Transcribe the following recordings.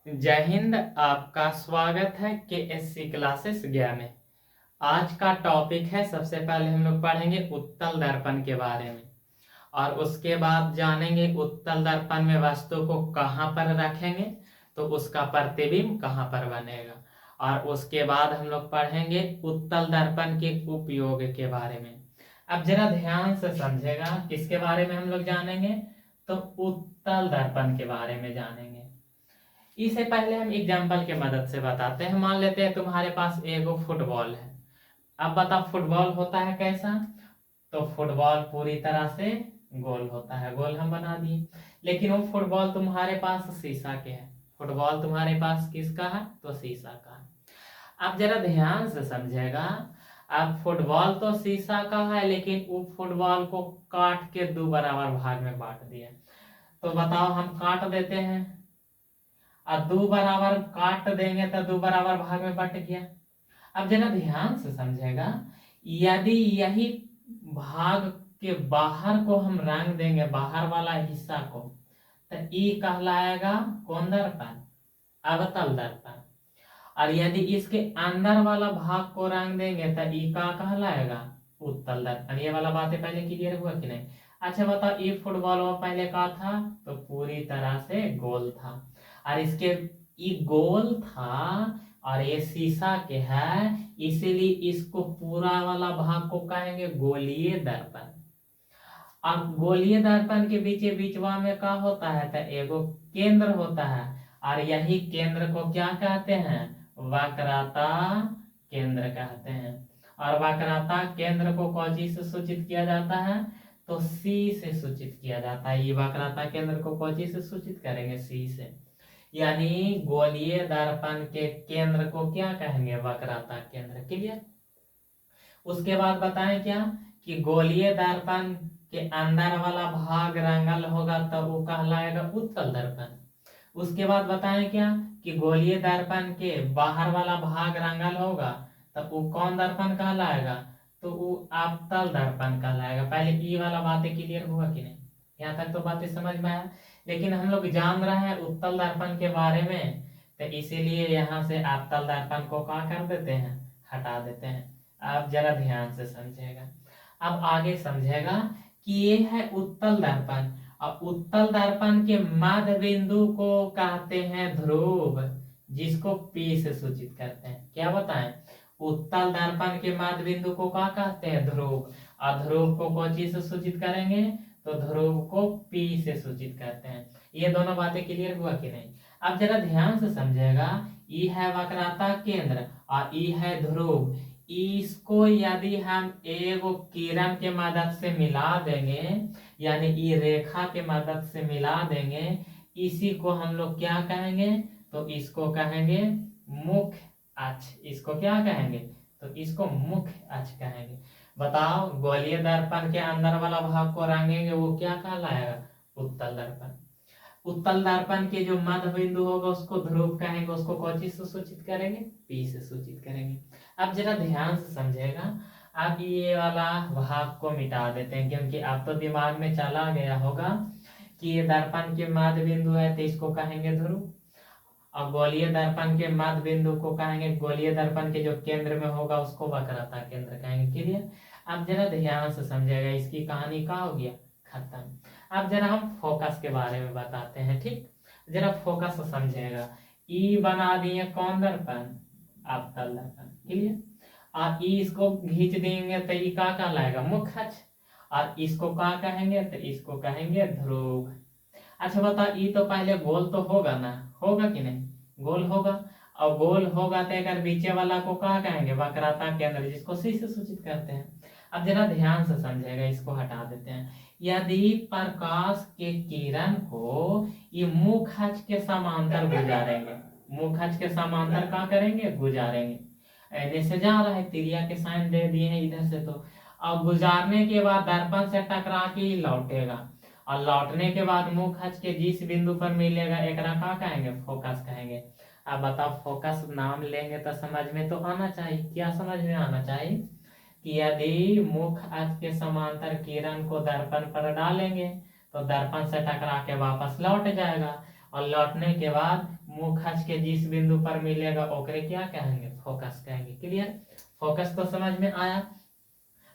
जय हिंद। आपका स्वागत है KSC क्लासेस गया में। आज का टॉपिक है, सबसे पहले हम लोग पढ़ेंगे उत्तल दर्पण के बारे में और उसके बाद जानेंगे उत्तल दर्पण में वस्तु को कहाँ पर रखेंगे तो उसका प्रतिबिंब कहाँ पर बनेगा। और उसके बाद हम लोग पढ़ेंगे उत्तल दर्पण के उपयोग के बारे में। अब जरा ध्यान से समझेगा, किसके बारे में हम लोग जानेंगे तो उत्तल दर्पण के बारे में जानेंगे। इससे पहले हम एग्जाम्पल के मदद से बताते हैं। मान लेते हैं तुम्हारे पास एगो फुटबॉल है। अब बताओ फुटबॉल होता है कैसा, तो फुटबॉल पूरी तरह से गोल होता है, गोल हम बना दिए। लेकिन वो फुटबॉल तुम्हारे पास शीशा के है। फुटबॉल तुम्हारे पास किसका है तो शीशा का है। अब जरा ध्यान से समझेगा, अब फुटबॉल तो शीशा का है लेकिन वो फुटबॉल को काट के दो बराबर भाग में बांट दिया। तो बताओ हम काट देते हैं और दो बराबर काट देंगे तो दो बराबर भाग में बट गया। अब जरा ध्यान से समझेगा, यदि यही भाग के बाहर को हम रंग देंगे, बाहर वाला हिस्सा को, तो ई कहलाएगा कौन दर्पण, अवतल दर्पण। और यदि इसके अंदर वाला भाग को रंग देंगे तो ई का कहलाएगा उत्तल दर्पण। ये वाला बातें पहले क्लियर हुआ कि नहीं। अच्छा बताओ, ये फुटबॉल वो पहले का था तो पूरी तरह से गोल था, और इसके ये गोल था और ये शीशा के है, इसीलिए इसको पूरा वाला भाग को कहेंगे गोलीय दर्पण। अब गोलीय दर्पण के बीच बीचवा में क्या होता है तो एगो केंद्र होता है, और यही केंद्र को क्या कहते हैं, वक्रता केंद्र कहते हैं। और वक्रता केंद्र को कौन चीज से सूचित किया जाता है तो सी से सूचित किया जाता है। ये वक्रता केंद्र को कौन चीज से सूचित करेंगे, सी से। यानी गोलीय दर्पण के केंद्र को क्या कहेंगे, वक्रता केंद्र। क्लियर। उसके बाद बताएं क्या कि गोलीय दर्पण के अंदर वाला भाग रंगल होगा तो वो कहलाएगा उत्तल दर्पण। उसके बाद बताएं क्या कि गोलीय दर्पण के बाहर वाला भाग रंगल होगा तो वो कौन दर्पण कहलाएगा, तो वो अवतल दर्पण कहलाएगा। पहले ई वाला बातें क्लियर हुआ कि नहीं, यहाँ तक तो बातें समझ में आया। लेकिन हम लोग जान रहे हैं उत्तल दर्पण के बारे में, तो इसीलिए यहाँ से अवतल दर्पण को क्या कर देते हैं, हटा देते हैं। आप जरा ध्यान से समझेगा, अब आगे समझेगा कि ये है उत्तल दर्पण। और उत्तल दर्पण के मध्य बिंदु को कहते हैं ध्रुव, जिसको P से सूचित करते हैं। क्या बताएं, उत्तल दर्पण के मध्य बिंदु को क्या कहते हैं, ध्रुव। और ध्रुव को कौन चीज से सूचित करेंगे तो ध्रुव को P से सूचित करते हैं। ये दोनों बातें क्लियर हुआ कि नहीं। अब जरा ध्यान से समझेगा, ई है वक्रता केंद्र और ई है ध्रुव। इसको यदि हम एगो किरण के मदद से मिला देंगे, यानी ये रेखा के मदद से मिला देंगे, इसी को हम लोग क्या कहेंगे तो इसको कहेंगे मुख्य अक्ष। इसको क्या कहेंगे तो इसको मुख्य अक्ष कहेंगे। बताओ गोलीय दर्पण के अंदर वाला भाग को रंगेंगे वो क्या कहलाएगा, उत्तल दर्पण। उत्तल दर्पण के जो मध्य बिंदु होगा उसको ध्रुव कहेंगे, उसको कौन चीज से सूचित करेंगे, P से सूचित करेंगे। अब जरा ध्यान से समझेगा, अब ये वाला भाग को मिटा देते हैं, क्योंकि अब तो दिमाग में चला गया होगा कि ये दर्पण के मध्य बिंदु है तो इसको कहेंगे ध्रुव, और गोलीय दर्पण के मध्य बिंदु को कहेंगे, गोलीय दर्पण के जो केंद्र में होगा उसको वक्रता केंद्र कहेंगे। क्लियर। अब जरा ध्यान से समझेगा, इसकी कहानी का हो गया खत्म। अब जरा हम फोकस के बारे में बताते हैं। ठीक, जरा फोकस समझेगा। ई बना दिए कौन दर्पण, अवतल दर्पण। क्लियर। और ई इसको खींच देंगे तो ई का कहलाएगा मुख्य अक्ष, और इसको का कहेंगे तो इसको कहेंगे ध्रुव। अच्छा बता, ई तो पहले गोल तो होगा ना, होगा कि नहीं, गोल होगा। और गोल होगा तो अगर बीचे वाला को क्या कहेंगे, वक्रता केंद्र, जिसको सी से सूचित करते हैं। अब जरा ध्यान से समझेगा, इसको हटा देते हैं। यदि प्रकाश के किरण को ये मुख्य अक्ष के समांतर गुजारेंगे, मुख्य अक्ष के समांतर क्या करेंगे, गुजारेंगे। ऐसे से जा रहा है, तिरिया के साइन दे दिए हैं इधर से, तो अब गुजारने के बाद दर्पण से टकरा के ही लौटेगा, और लौटने के बाद मुख्य अक्ष के जिस बिंदु पर मिलेगा एकरा का कहेंगे, फोकस कहेंगे। अब बताओ, फोकस नाम लेंगे तो समझ में तो आना चाहिए। क्या समझ में आना चाहिए कि यदि मुख्य अक्ष के समांतर किरण को दर्पण पर डालेंगे तो दर्पण से टकरा के वापस लौट जाएगा, और लौटने के बाद मुंह खच के जिस बिंदु पर मिलेगा ओकरे क्या कहेंगे, फोकस कहेंगे। क्लियर, फोकस तो समझ में आया।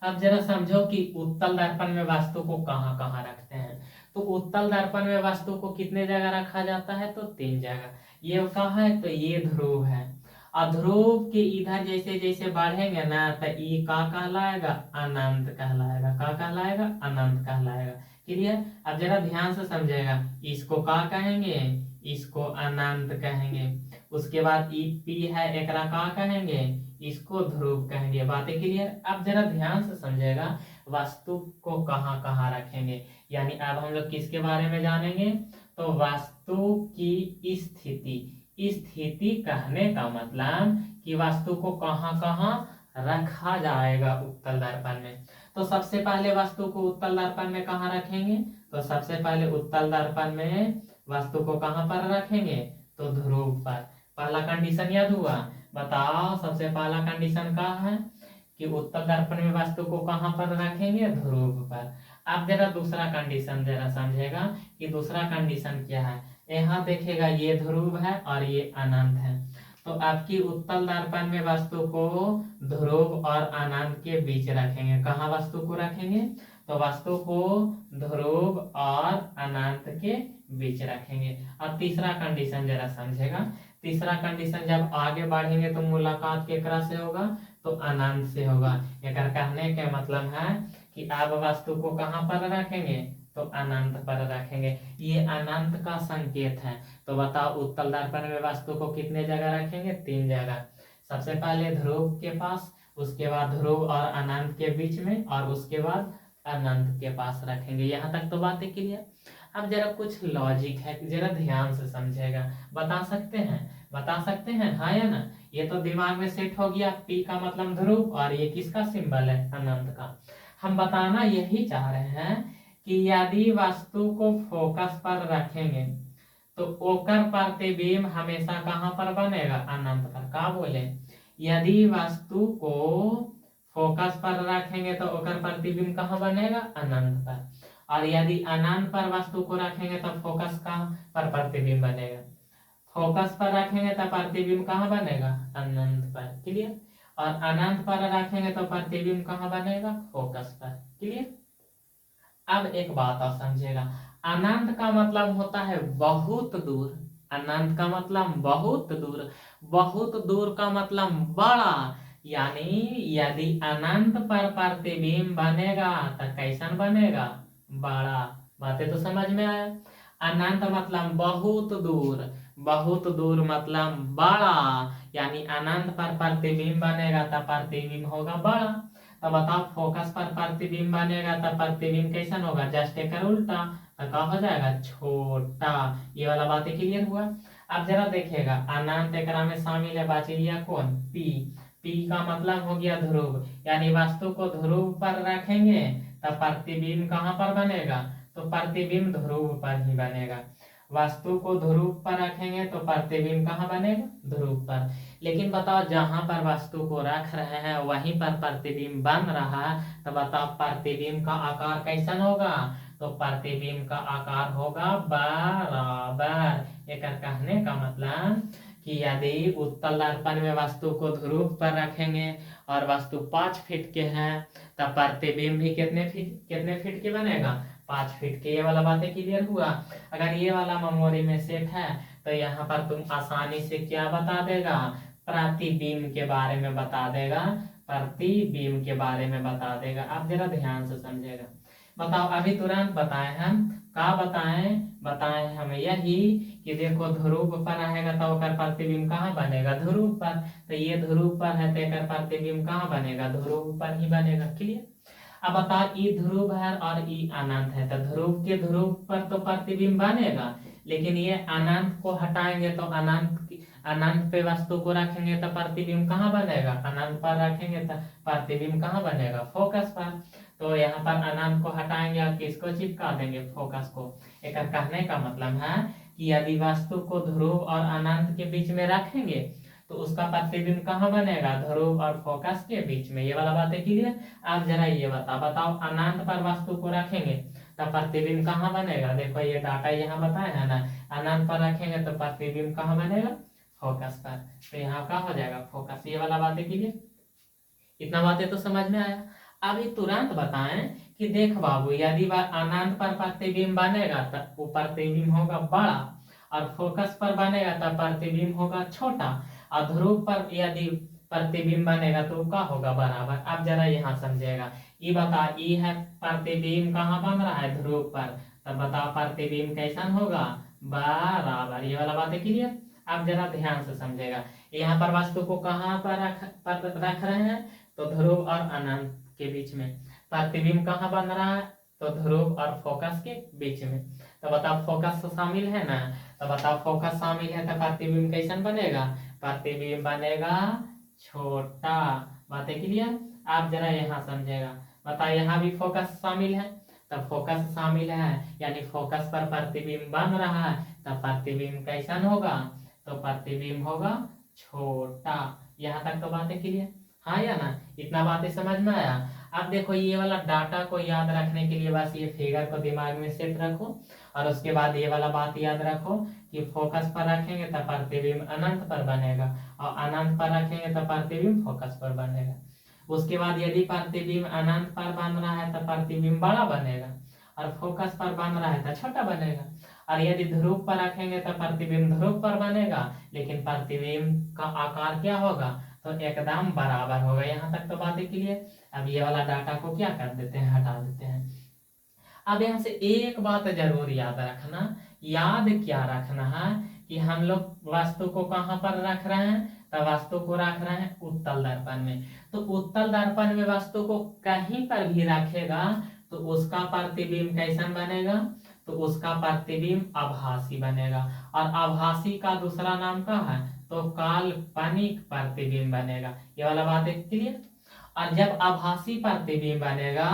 अब जरा समझो कि उत्तल दर्पण में वस्तु को कहाँ कहाँ रखते हैं। तो उत्तल दर्पण में वस्तु को कितने जगह रखा जाता है, तो 3 जगह। ये कहाँ है, तो ये ध्रुव है। और ध्रुव के इधर जैसे जैसे बढ़ेंगे ना, तो ये का कहलाएगा, अनंत कहलाएगा। का कहलाएगा, अनंत कहलाएगा। क्लियर। अब जरा ध्यान से समझेगा, इसको का कहेंगे, इसको अनंत कहेंगे। उसके बाद ई पी है, एकरा का कहेंगे, इसको ध्रुव कहेंगे। बातें क्लियर। अब जरा ध्यान से समझेगा, वस्तु को कहाँ कहाँ रखेंगे, यानी अब हम लोग किसके बारे में जानेंगे, तो वस्तु की स्थिति कहने का मतलब कि वस्तु को कहाँ कहाँ रखा जाएगा उत्तल दर्पण में। तो सबसे पहले वस्तु को उत्तल दर्पण में कहाँ रखेंगे, तो सबसे पहले उत्तल दर्पण में वस्तु को कहाँ पर रखेंगे, तो ध्रुव पर। पहला कंडीशन याद हुआ, बताओ सबसे पहला कंडीशन क्या है, कि उत्तल दर्पण में वस्तु को कहाँ पर रखेंगे, ध्रुव पर। अब जरा दूसरा कंडीशन जरा समझेगा कि दूसरा कंडीशन क्या है। यहाँ देखेगा ये ध्रुव है और ये अनंत है, तो आपकी उत्तल दर्पण में वस्तु को ध्रुव और अनंत के बीच रखेंगे। कहाँ वस्तु को रखेंगे, तो वस्तु को ध्रुव और अनंत के बीच रखेंगे। अब तीसरा कंडीशन जरा समझेगा। तीसरा कंडीशन जब आगे बढ़ेंगे तो मुलाकात केकरा से होगा, तो अनंत से होगा। एक कहने के मतलब है कि आप वस्तु को कहाँ पर रखेंगे, तो अनंत पर रखेंगे। ये अनंत का संकेत है। तो बताओ उत्तल दर्पण में वस्तु को कितने जगह रखेंगे, 3 जगह। सबसे पहले ध्रुव के पास, उसके बाद ध्रुव और अनंत के बीच में, और उसके बाद अनंत के पास रखेंगे। यहाँ तक तो बातें क्लियर। अब जरा कुछ लॉजिक है, जरा ध्यान से समझेगा। बता सकते हैं हाँ या ना। ये तो दिमाग में सेट हो गया, पी का मतलब ध्रुव और ये किसका सिंबल है, अनंत का। हम बताना यही चाह रहे हैं कि यदि वस्तु को फोकस पर रखेंगे तो ओकर प्रतिबिंब हमेशा कहाँ पर बनेगा, अनंत पर। का बोले, यदि वस्तु को फोकस पर रखेंगे तो ओकर प्रतिबिंब कहाँ बनेगा, अनंत पर। और यदि अनंत पर वस्तु को रखेंगे तो फोकस कहाँ पर प्रतिबिंब बनेगा, फोकस पर रखेंगे तो प्रतिबिंब कहाँ बनेगा, अनंत पर। क्लियर। और अनंत पर रखेंगे तो प्रतिबिंब कहाँ बनेगा, फोकस पर। क्लियर। अब एक बात और समझेगा, अनंत का मतलब होता है बहुत दूर। अनंत का मतलब बहुत दूर, बहुत दूर का मतलब बड़ा। यानी यदि अनंत पर प्रतिबिंब बनेगा तो कैसन बनेगा, बड़ा। बातें तो समझ में आया। अनंत मतलब बहुत दूर, बहुत दूर मतलब बड़ा। यानी अनंत पर प्रतिबिंब बनेगा तो प्रतिबिंब होगा बड़ा। तो बताओ फोकस पर प्रतिबिंब बनेगा तो प्रतिबिंब कैसा होगा, जस्ट एक उल्टा, तो क्या हो जाएगा, छोटा। ये वाला बात क्लियर हुआ। अब जरा देखिएगा, अनंत एकरा में शामिल है, बाची लिया कौन, पी। पी का मतलब हो गया ध्रुव, यानी वस्तु को ध्रुव पर रखेंगे तो प्रतिबिंब कहाँ पर बनेगा, तो प्रतिबिंब ध्रुव पर ही बनेगा। वस्तु को ध्रुव पर रखेंगे तो प्रतिबिंब कहाँ बनेगा, ध्रुव पर। लेकिन बताओ जहां पर वस्तु को रख रहे हैं वहीं पर प्रतिबिंब बन रहा है, तो बताओ प्रतिबिंब का आकार कैसन होगा, तो प्रतिबिंब का आकार होगा बराबर। एक कहने का मतलब कि यदि उत्तल दर्पण में वस्तु को ध्रुव पर रखेंगे और वस्तु 5 फीट के है, तब प्रतिबिंब भी कितने फीट के बनेगा, 5 फीट के। ये वाला बातें क्लियर हुआ। अगर ये वाला मेमोरी में सेट है तो यहाँ पर तुम आसानी से क्या बता देगा, प्रतिबिंब के बारे में बता देगा, प्रतिबिंब के बारे में बता देगा। आप जरा ध्यान से समझेगा। बताओ अभी तुरंत बताए हम, का बताएं हम यही कि देखो ध्रुव पर रहेगा तो ओकर प्रतिबिंब कहाँ बनेगा, ध्रुव पर। तो ये ध्रुव पर है तो एकर प्रतिबिंब कहाँ बनेगा, ध्रुव पर ही बनेगा। क्लियर। अब बताओ ई ध्रुव है और ई अनंत है, तो ध्रुव के ध्रुव पर तो प्रतिबिंब बनेगा, लेकिन ये अनंत को हटाएंगे तो अनंत पे वस्तु को रखेंगे तो प्रतिबिंब कहाँ बनेगा, अनंत पर रखेंगे तो प्रतिबिंब कहाँ बनेगा, फोकस पर। तो यहाँ पर अनंत को हटाएंगे और किसको चिपका देंगे, फोकस को। एक कहने का मतलब है कि यदि वस्तु को ध्रुव और अनंत के बीच में रखेंगे तो उसका प्रतिबिंब कहाँ बनेगा, ध्रुव और फोकस के बीच में। ये वाला बात है क्लियर। अब जरा ये बताओ अनंत पर वस्तु को रखेंगे तो प्रतिबिंब कहाँ बनेगा। देखो ये डाटा यहाँ बताया है ना, अनंत अनंत पर रखेंगे तो प्रतिबिंब कहाँ बनेगा, फोकस पर। तो यहाँ का हो जाएगा फोकस। ये वाला बातें क्लियर, इतना बातें तो समझ में आया। अभी तुरंत बताएं कि देख बाबू, यदि अनंत पर प्रतिबिंब बनेगा तो वो प्रतिबिंब होगा बड़ा, और फोकस पर बनेगा तो प्रतिबिंब होगा छोटा, और ध्रुव पर यदि प्रतिबिंब बनेगा तो क्या होगा, बराबर। अब जरा यहाँ समझेगा, ये बता, ये है प्रतिबिंब कहाँ बन रहा है, ध्रुव पर, तब बताओ प्रतिबिंब कैसा होगा, बराबर। ये वाला बात है क्लियर। अब जरा ध्यान से समझेगा, यहाँ पर वस्तु को कहाँ पर रख रहे हैं, तो ध्रुव और अनंत के बीच में। प्रतिबिंब कहाँ बन रहा है, तो ध्रुव और फोकस के बीच में। तो बताओ फोकस तो शामिल है ना, तो बताओ फोकस शामिल है तो प्रतिबिंब कैसा बनेगा, प्रतिबिंब बनेगा छोटा। बातें क्लियर। आप जरा यहाँ समझेगा, बताओ यहाँ भी फोकस शामिल है, तब फोकस शामिल है यानी फोकस पर प्रतिबिंब बन रहा है, तब प्रतिबिंब कैसा होगा, तो प्रतिबिंब होगा छोटा। यहाँ तक तो बातें क्लियर, हाँ या ना, इतना बातें समझ में आया। अब देखो ये वाला डाटा को याद रखने के लिए बस ये फिगर को दिमाग में सेट रखो, और उसके बाद ये वाला बात याद रखो कि फोकस पर रखेंगे तो प्रतिबिंब अनंत पर बनेगा, और अनंत पर रखेंगे तो प्रतिबिंब फोकस पर बनेगा। उसके बाद यदि प्रतिबिंब अनंत पर बन रहा है तो प्रतिबिंब बड़ा बनेगा, और फोकस पर बन रहा है तो छोटा बनेगा। और यदि ध्रुव पर रखेंगे तो प्रतिबिंब ध्रुव पर बनेगा, लेकिन प्रतिबिंब का आकार क्या होगा, तो एकदम बराबर होगा। यहाँ तक तो बातें क्लियर। अब ये वाला डाटा को क्या कर देते हैं, हटा देते हैं। अब यहाँ से एक बात जरूर याद रखना, याद क्या रखना है कि हम लोग वस्तु को कहाँ पर रख रहे हैं, तो वस्तु को रख रहे हैं उत्तल दर्पण में। तो उत्तल दर्पण में वस्तु को कहीं पर भी रखेगा तो उसका प्रतिबिंब कैसा बनेगा, तो उसका प्रतिबिंब आभासी बनेगा। और आभासी का दूसरा नाम क्या है, तो काल्पनिक प्रतिबिंब बनेगा। ये वाला बात है क्लियर। और जब आभासी प्रतिबिंब बनेगा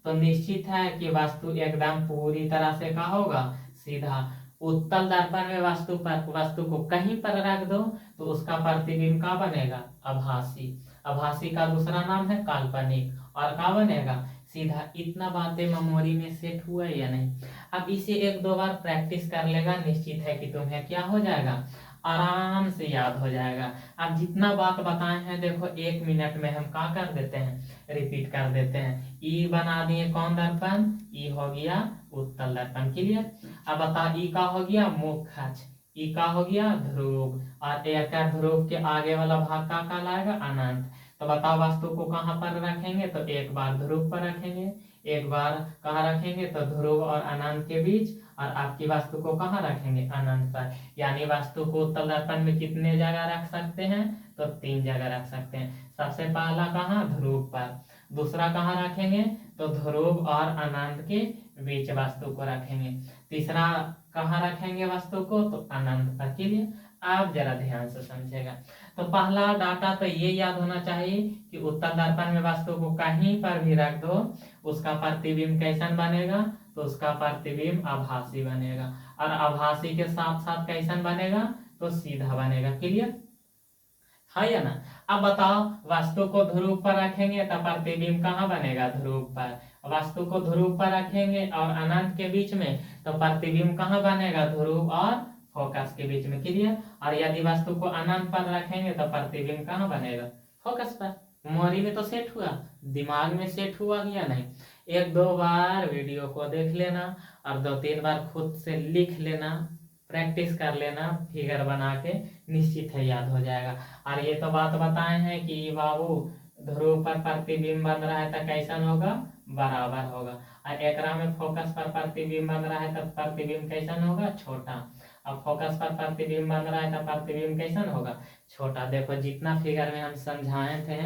तो निश्चित है कि वस्तु एकदम पूरी तरह से क्या होगा, सीधा। उत्तल दर्पण में वस्तु को कहीं पर रख दो तो उसका प्रतिबिंब क्या बनेगा, आभासी। आभासी का दूसरा नाम है काल्पनिक, और क्या बनेगा, सीधा। इतना बातें मेमोरी में सेट हुआ है या नहीं। अब इसे एक दो बार प्रैक्टिस कर लेगा, निश्चित है कि तुम्हें क्या हो जाएगा, आराम से याद हो जाएगा। अब जितना बात बताए हैं देखो, 1 मिनट में हम क्या कर देते हैं, रिपीट कर देते हैं। ई बना दिए कौन दर्पण, ई हो गया उत्तल दर्पण, क्लियर। अब बता, ई का हो गया मुख्य अक्ष, ई का हो गया ध्रुव, और एक ध्रुव के आगे वाला भाग का कहलाएगा अनंत। तो बताओ वस्तु को कहाँ पर रखेंगे, तो एक बार ध्रुव पर रखेंगे, एक बार कहाँ रखेंगे, तो ध्रुव और अनंत के बीच, और आपकी वस्तु को कहाँ रखेंगे, अनंत पर। यानी वस्तु को उत्तल दर्पण में कितने जगह रख सकते हैं, तो 3 जगह रख सकते हैं। सबसे पहला कहाँ, ध्रुव पर, दूसरा कहाँ रखेंगे, तो ध्रुव और अनंत के बीच वस्तु को रखेंगे, तीसरा कहाँ रखेंगे वस्तु को, तो अनंत पर। क्लियर। आप जरा ध्यान से समझेगा। तो पहला डाटा तो ये याद होना चाहिए कि उत्तल दर्पण में वस्तु को कहीं पर भी रख दो उसका प्रतिबिंब कैसा बनेगा, तो उसका प्रतिबिंब आभासी बनेगा, और आभासी के साथ साथ कैसा बनेगा, तो सीधा बनेगा। क्लियर है या ना। अब बताओ वस्तु को ध्रुव पर रखेंगे तो प्रतिबिंब कहाँ बनेगा, ध्रुव पर। वस्तु को ध्रुव पर रखेंगे और अनंत के बीच में, तो प्रतिबिंब कहाँ बनेगा, ध्रुव और फोकस के बीच में। क्लियर। और यदि वस्तु को अनंत पर रखेंगे तो प्रतिबिंब कहाँ बनेगा, फोकस पर। मेमोरी में तो सेट हुआ, दिमाग में सेट हुआ या नहीं। 1-2 बार वीडियो को देख लेना और 2-3 बार खुद से लिख लेना, प्रैक्टिस कर लेना, फिगर बना के, निश्चित है याद हो जाएगा। और ये तो बात बताए हैं कि बाबू ध्रुव पर प्रतिबिंब बन रहा है तो कैसा होगा, बराबर होगा। और एकरा में फोकस पर प्रतिबिंब बन रहा है तो प्रतिबिंब कैसा होगा, छोटा। अब फोकस पर प्रतिबिंब बन रहा है तो प्रतिबिंब कैसा होगा, छोटा। देखो जितना फिगर में हम समझाए थे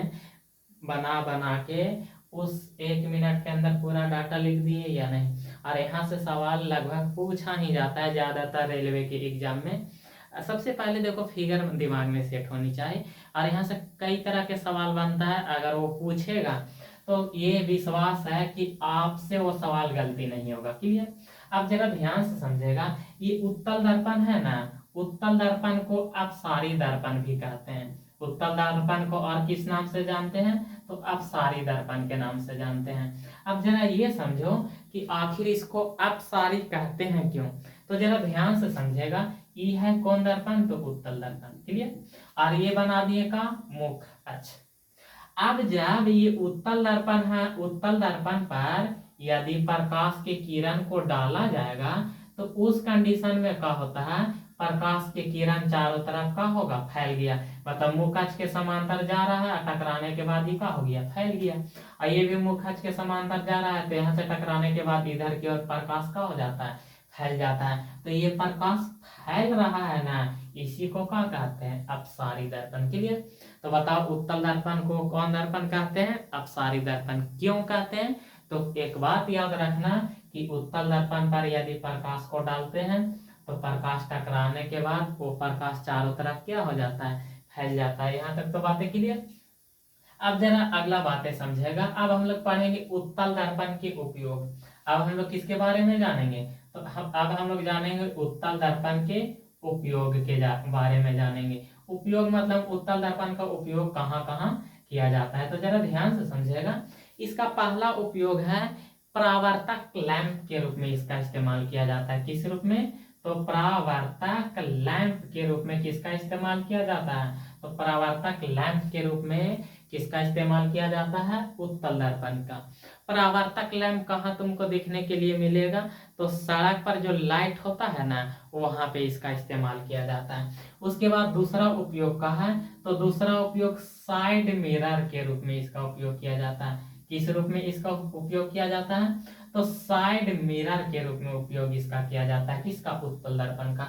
बना बना के, उस 1 मिनट के अंदर पूरा डाटा लिख दिए या नहीं। और यहाँ से सवाल लगभग पूछा ही जाता है ज्यादातर रेलवे के एग्जाम में। सबसे पहले देखो फिगर दिमाग में सेट होनी चाहिए, और यहाँ से कई तरह के सवाल बनता है। अगर वो पूछेगा तो ये विश्वास है कि आपसे वो सवाल गलती नहीं होगा। क्लियर। अब जरा ध्यान से समझेगा, ये उत्तल दर्पण है ना, उत्तल दर्पण को अपसारी दर्पण भी कहते हैं। उत्तल दर्पण को और किस नाम से जानते हैं, तो अपसारी दर्पण के नाम से जानते हैं। अब जरा ये समझो कि आखिर इसको अपसारी कहते हैं क्यों। तो जरा ध्यान से समझेगा, ई है कौन दर्पण, तो उत्तल दर्पण, क्लियर। और ये बना दिए का मुख अक्ष। अब जब ये उत्तल दर्पण है, उत्तल दर्पण पर यदि प्रकाश के किरण को डाला जाएगा तो उस कंडीशन में क्या होता है, प्रकाश के किरण चारों तरफ का होगा, फैल गया, मतलब मुख अक्ष के समांतर जा रहा है, टकराने के बाद ही क्या हो गया, फैल गया। और ये भी मुख अक्ष के समांतर जा रहा है, तो यहाँ से टकराने के बाद इधर की ओर प्रकाश का हो जाता है, फैल जाता है। तो ये प्रकाश फैल रहा है ना, इसी को क्या कहते हैं, अपसारी दर्पण, क्लियर। तो बताओ उत्तल दर्पण को कौन दर्पण कहते हैं, अपसारी दर्पण। क्यों कहते हैं, तो एक बात याद रखना कि उत्तल दर्पण पर यदि प्रकाश को डालते हैं तो प्रकाश टकराने के बाद वो प्रकाश चारों तरफ क्या हो जाता है, फैल जाता है। यहाँ तक तो बातें क्लियर। अब जरा अगला बातें समझेगा। अब हम लोग पढ़ेंगे उत्तल दर्पण के उपयोग। अब हम लोग किसके बारे में जानेंगे, तो अब हम लोग जानेंगे उत्तल दर्पण के उपयोग के बारे में जानेंगे। उपयोग मतलब उत्तल दर्पण का उपयोग कहाँ कहाँ किया जाता है, तो जरा ध्यान से समझिएगा। इसका पहला उपयोग है परावर्तक लैंप के रूप में इसका इस्तेमाल किया जाता है। किस रूप में, तो परावर्तक लैंप के रूप में किसका इस्तेमाल किया जाता है, तो परावर्तक लैंप के रूप में किसका इस्तेमाल किया जाता है, उत्तल दर्पण का। परावर्तक लैंप कहाँ तुमको देखने के लिए मिलेगा, तो सड़क पर जो लाइट होता है ना, वहां पे इसका इस्तेमाल किया जाता है। उसके बाद दूसरा उपयोग का है, तो दूसरा उपयोग साइड मिरर के रूप में इसका उपयोग किया जाता है। किस रूप में इसका उपयोग किया जाता है, तो साइड मिरर के रूप में उपयोग इसका किया जाता है, किसका, उत्तल दर्पण का।